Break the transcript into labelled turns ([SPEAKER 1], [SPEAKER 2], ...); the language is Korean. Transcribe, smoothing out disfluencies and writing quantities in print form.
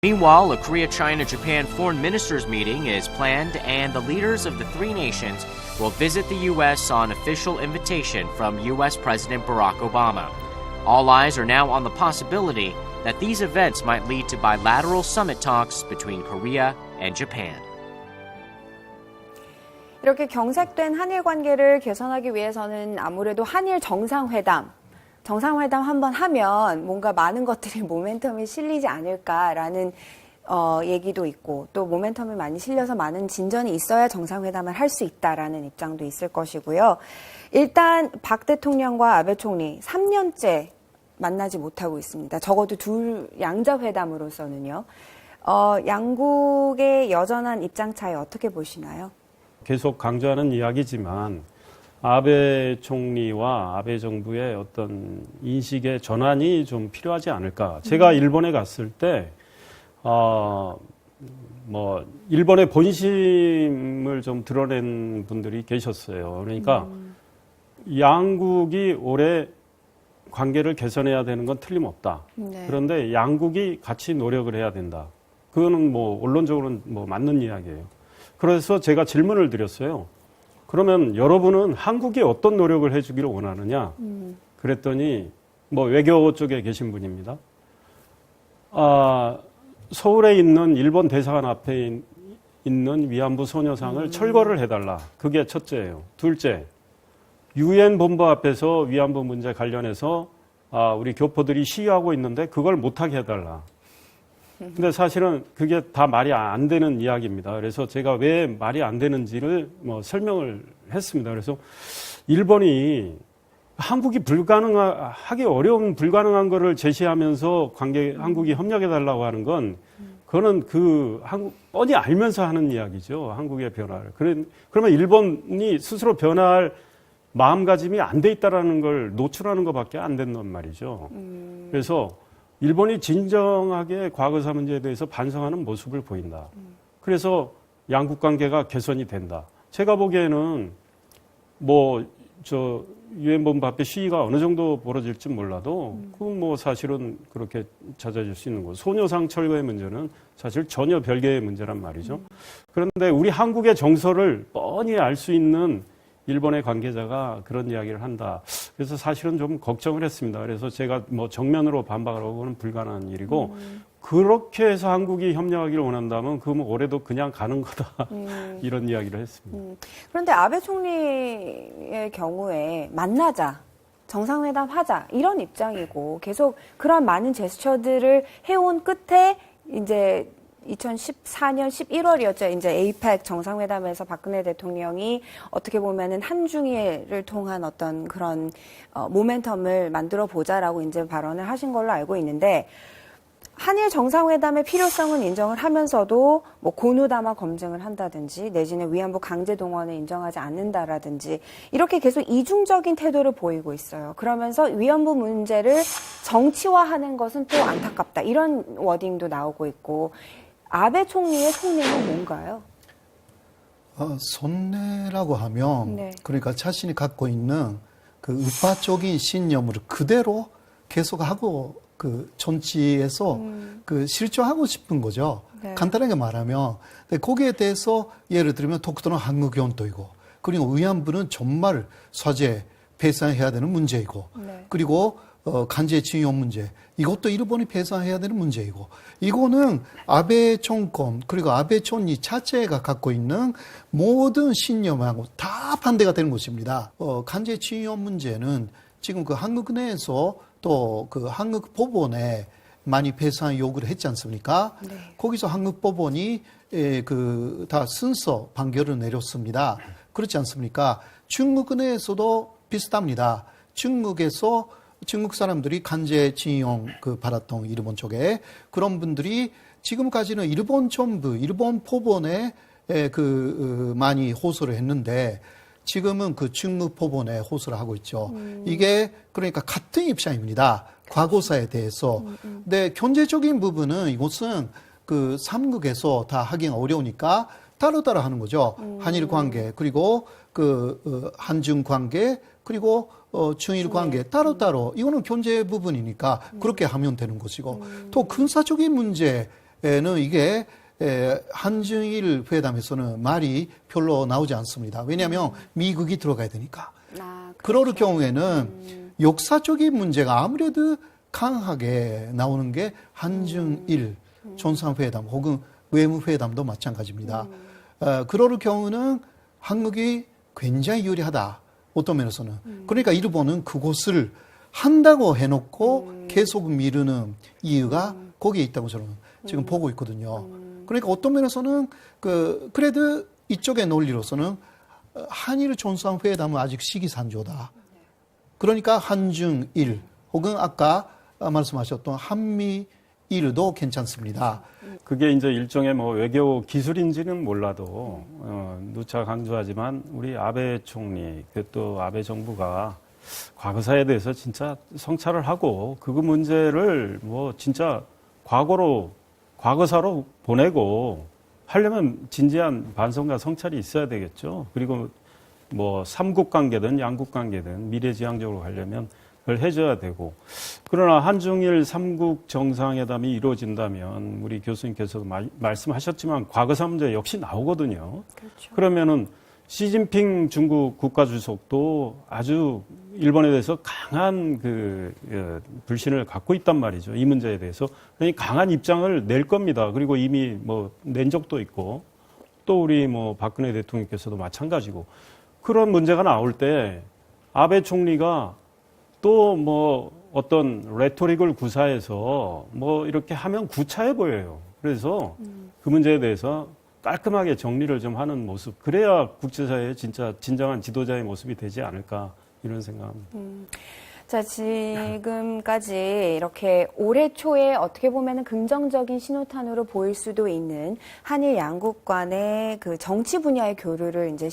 [SPEAKER 1] Meanwhile, a Korea-China-Japan foreign ministers meeting is planned, and the leaders of the three nations will visit the U.S. on official invitation from U.S. President Barack Obama. All eyes are now on the possibility that these events might lead to bilateral summit talks between Korea and Japan.
[SPEAKER 2] 이렇게 경색된 한일 관계를 개선하기 위해서는 아무래도 한일 정상회담 한번 하면 뭔가 많은 것들이 모멘텀이 실리지 않을까라는 얘기도 있고, 또 모멘텀이 많이 실려서 많은 진전이 있어야 정상회담을 할 수 있다라는 입장도 있을 것이고요. 일단 박 대통령과 아베 총리 3년째 만나지 못하고 있습니다. 적어도 양자회담으로서는요. 양국의 여전한 입장 차이 어떻게 보시나요?
[SPEAKER 3] 계속 강조하는 이야기지만 아베 총리와 아베 정부의 어떤 인식의 전환이 좀 필요하지 않을까. 제가 일본에 갔을 때, 일본의 본심을 좀 드러낸 분들이 계셨어요. 그러니까 양국이 올해 관계를 개선해야 되는 건 틀림없다. 네. 그런데 양국이 같이 노력을 해야 된다. 그거는 언론적으로는 맞는 이야기예요. 그래서 제가 질문을 드렸어요. 그러면 여러분은 한국이 어떤 노력을 해주기를 원하느냐? 그랬더니 외교 쪽에 계신 분입니다. 서울에 있는 일본 대사관 앞에 있는 위안부 소녀상을 철거를 해달라. 그게 첫째예요. 둘째, 유엔 본부 앞에서 위안부 문제 관련해서 우리 교포들이 시위하고 있는데 그걸 못하게 해달라. 근데 사실은 그게 다 말이 안 되는 이야기입니다. 그래서 제가 왜 말이 안 되는지를 설명을 했습니다. 그래서 일본이 한국이 하기 어려운 불가능한 거를 제시하면서 한국이 협력해달라고 하는 건 그거는 한국 뻔히 알면서 하는 이야기죠. 한국의 변화를. 그러면 일본이 스스로 변화할 마음가짐이 안 돼 있다라는 걸 노출하는 것밖에 안 된단 말이죠. 그래서 일본이 진정하게 과거사 문제에 대해서 반성하는 모습을 보인다. 그래서 양국 관계가 개선이 된다. 제가 보기에는 유엔 본부 앞에 시위가 어느 정도 벌어질지 몰라도 그건 사실은 그렇게 찾아질 수 있는 거고, 소녀상 철거의 문제는 사실 전혀 별개의 문제란 말이죠. 그런데 우리 한국의 정서를 뻔히 알 수 있는 일본의 관계자가 그런 이야기를 한다. 그래서 사실은 좀 걱정을 했습니다. 그래서 제가 정면으로 반박하고는 불가능한 일이고, 그렇게 해서 한국이 협력하기를 원한다면 그건 올해도 그냥 가는 거다. 이런 이야기를 했습니다.
[SPEAKER 2] 그런데 아베 총리의 경우에 만나자, 정상회담 하자 이런 입장이고, 계속 그런 많은 제스처들을 해온 끝에 이제 2014년 11월이었죠. 이제 에이펙 정상회담에서 박근혜 대통령이 어떻게 보면은 한중일을 통한 어떤 그런 모멘텀을 만들어 보자라고 이제 발언을 하신 걸로 알고 있는데, 한일 정상회담의 필요성은 인정을 하면서도 고누다마 검증을 한다든지 내지는 위안부 강제 동원을 인정하지 않는다라든지 이렇게 계속 이중적인 태도를 보이고 있어요. 그러면서 위안부 문제를 정치화하는 것은 또 안타깝다. 이런 워딩도 나오고 있고, 아베 총리의 속내는 뭔가요?
[SPEAKER 4] 속내라고 하면
[SPEAKER 2] 네.
[SPEAKER 4] 그러니까 자신이 갖고 있는 그 우파적인 신념을 그대로 계속하고 정치에서 실천하고 싶은 거죠.
[SPEAKER 2] 네.
[SPEAKER 4] 간단하게 말하면. 근데 거기에 대해서 예를 들면 독도는 한국의 원토이고, 그리고 위안부는 정말 사죄 배상해야 되는 문제이고,
[SPEAKER 2] 네.
[SPEAKER 4] 그리고 간제징용 문제, 이것도 일본이 배상해야 되는 문제이고, 이거는 아베 정권 그리고 아베 총리 자체가 갖고 있는 모든 신념하고 다 반대가 되는 것입니다. 간제징용 문제는 지금 한국 내에서 또 한국 법원에 많이 배상 요구를 했지 않습니까?
[SPEAKER 2] 네.
[SPEAKER 4] 거기서 한국 법원이 다 순서 판결을 내렸습니다. 그렇지 않습니까? 중국 내에서도 비슷합니다. 중국 사람들이 간제징용 받았던 일본 쪽에 그런 분들이 지금까지는 일본 정부, 일본 법원에 많이 호소를 했는데, 지금은 중국 법원에 호소를 하고 있죠. 이게 그러니까 같은 입장입니다. 과거사에 대해서. 근데 경제적인 부분은 이것은 삼국에서 다 하기가 어려우니까 따로따로 하는 거죠. 한일 관계, 그리고 한중 관계, 그리고 중일 관계 따로따로. 이거는 경제 부분이니까 그렇게 하면 되는 것이고, 또 군사적인 문제 이게 한중일 회담에서는 말이 별로 나오지 않습니다. 왜냐하면 미국이 들어가야 되니까. 그럴 경우에는 역사적인 문제가 아무래도 강하게 나오는 게 한중일 정상회담 혹은 외무회담도 마찬가지입니다. 그럴 경우는 한국이 굉장히 유리하다. 어떤 면에서는. 그러니까 일본은 그곳을 한다고 해놓고 계속 미루는 이유가 거기에 있다고 저는 지금 보고 있거든요. 그러니까 어떤 면에서는 그래도 이쪽의 논리로서는 한일 정상회담은 아직 시기상조다. 그러니까 한중일 혹은 아까 말씀하셨던 한미일도 괜찮습니다.
[SPEAKER 3] 그게 이제 일종의 뭐 외교 기술인지는 몰라도 누차 강조하지만 우리 아베 총리 또 아베 정부가 과거사에 대해서 진짜 성찰을 하고 그 문제를 뭐 진짜 과거사로 보내고 하려면 진지한 반성과 성찰이 있어야 되겠죠. 그리고 뭐 삼국 관계든 양국 관계든 미래지향적으로 가려면 그걸 해줘야 되고. 그러나 한중일 삼국 정상회담이 이루어진다면 우리 교수님께서도 말씀하셨지만 과거사 문제 역시 나오거든요.
[SPEAKER 2] 그렇죠.
[SPEAKER 3] 그러면은 시진핑 중국 국가주석도 아주 일본에 대해서 강한 불신을 갖고 있단 말이죠. 이 문제에 대해서. 그러니까 강한 입장을 낼 겁니다. 그리고 이미 뭐 낸 적도 있고 또 우리 뭐 박근혜 대통령께서도 마찬가지고. 그런 문제가 나올 때 아베 총리가 또 뭐 어떤 레토릭을 구사해서 뭐 이렇게 하면 구차해 보여요. 그래서 그 문제에 대해서 깔끔하게 정리를 좀 하는 모습. 그래야 국제사회의 진짜 진정한 지도자의 모습이 되지 않을까 이런 생각합니다.
[SPEAKER 2] 자, 지금까지 이렇게 올해 초에 어떻게 보면 긍정적인 신호탄으로 보일 수도 있는 한일 양국 간의 그 정치 분야의 교류를 이제